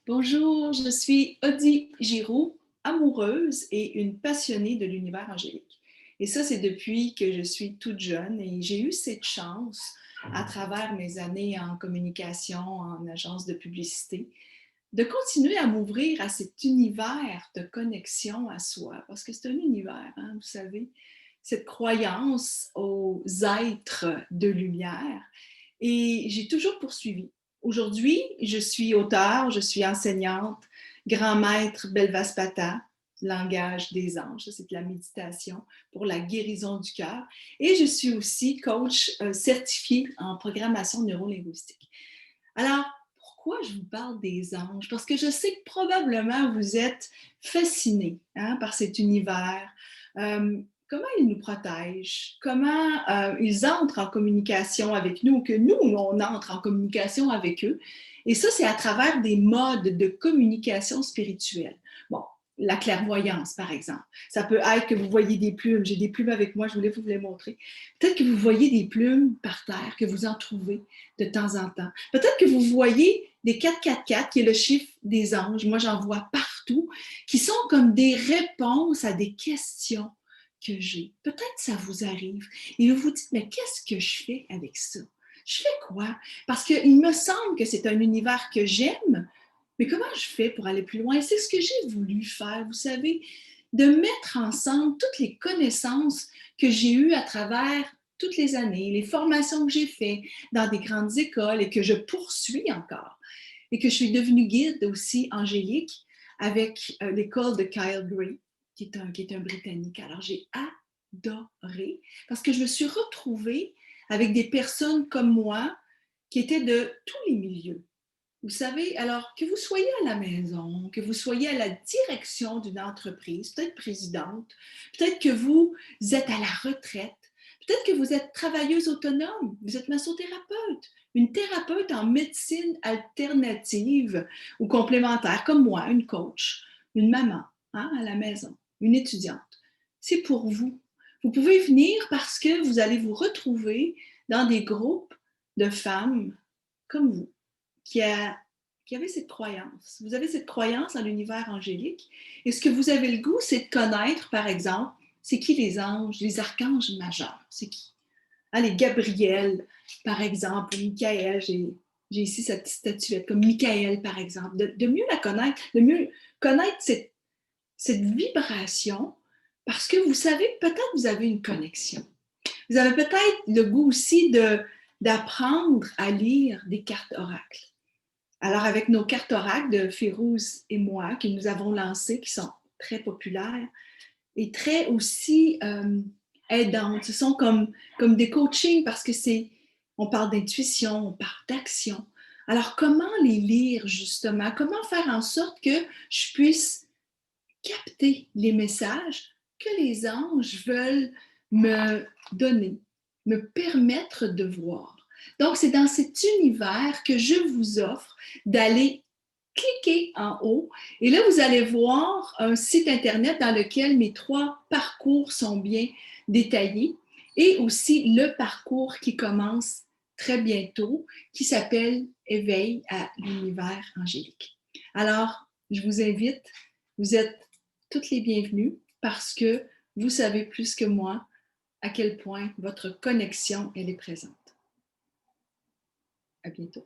Bonjour, je suis Audie Giroux, amoureuse et une passionnée de l'univers angélique. Et ça, c'est depuis que je suis toute jeune et j'ai eu cette chance à travers mes années en communication, en agence de publicité, de continuer à m'ouvrir à cet univers de connexion à soi, parce que c'est un univers, hein, vous savez, cette croyance aux êtres de lumière. Et j'ai toujours poursuivi. Aujourd'hui, je suis auteure, je suis enseignante, grand maître Belvaspata, langage des anges, ça c'est de la méditation pour la guérison du cœur. Et je suis aussi coach certifié en programmation neurolinguistique. Alors, pourquoi je vous parle des anges? Parce que je sais que probablement vous êtes fascinés, hein, par cet univers. Comment ils nous protègent? Comment ils entrent en communication avec nous, que nous, on entre en communication avec eux? Et ça, c'est à travers des modes de communication spirituelle. Bon, la clairvoyance, par exemple. Ça peut être que vous voyez des plumes. J'ai des plumes avec moi, je voulais vous les montrer. Peut-être que vous voyez des plumes par terre, que vous en trouvez de temps en temps. Peut-être que vous voyez des 444, qui est le chiffre des anges. Moi, j'en vois partout, qui sont comme des réponses à des questions que j'ai. Peut-être que ça vous arrive. Et vous vous dites, mais qu'est-ce que je fais avec ça? Je fais quoi? Parce qu'il me semble que c'est un univers que j'aime, mais comment je fais pour aller plus loin? C'est ce que j'ai voulu faire, vous savez, de mettre ensemble toutes les connaissances que j'ai eues à travers toutes les années, les formations que j'ai faites dans des grandes écoles et que je poursuis encore, et que je suis devenue guide aussi angélique avec l'école de Kyle Gray, qui est un Britannique. Alors, j'ai adoré parce que je me suis retrouvée avec des personnes comme moi qui étaient de tous les milieux. Vous savez, alors que vous soyez à la maison, que vous soyez à la direction d'une entreprise, peut-être présidente, peut-être que vous êtes à la retraite, peut-être que vous êtes travailleuse autonome, vous êtes massothérapeute, une thérapeute en médecine alternative ou complémentaire, comme moi, une coach, une maman, hein, à la maison, une étudiante. C'est pour vous. Vous pouvez venir parce que vous allez vous retrouver dans des groupes de femmes comme vous qui, a, qui avait cette croyance. Vous avez cette croyance en l'univers angélique. Et ce que vous avez le goût, c'est de connaître, par exemple, c'est qui les anges, les archanges majeurs? C'est qui? Hein, les Gabriel, par exemple, ou Michael, j'ai ici cette petite statuette, comme Michael, par exemple. De mieux la connaître, de mieux connaître cette vibration, parce que vous savez, peut-être vous avez une connexion. Vous avez peut-être le goût aussi d'apprendre à lire des cartes oracles. Alors, avec nos cartes oracles de Férouz et moi, que nous avons lancées, qui sont très populaires et très aussi aidantes, ce sont comme des coachings parce que on parle d'intuition, on parle d'action. Alors, comment les lire justement? Comment faire en sorte que je puisse capter les messages que les anges veulent me donner, me permettre de voir. Donc, c'est dans cet univers que je vous offre d'aller cliquer en haut et là, vous allez voir un site Internet dans lequel mes 3 parcours sont bien détaillés et aussi le parcours qui commence très bientôt, qui s'appelle Éveil à l'univers angélique. Alors, je vous invite, vous êtes toutes les bienvenues parce que vous savez plus que moi à quel point votre connexion, elle est présente. À bientôt.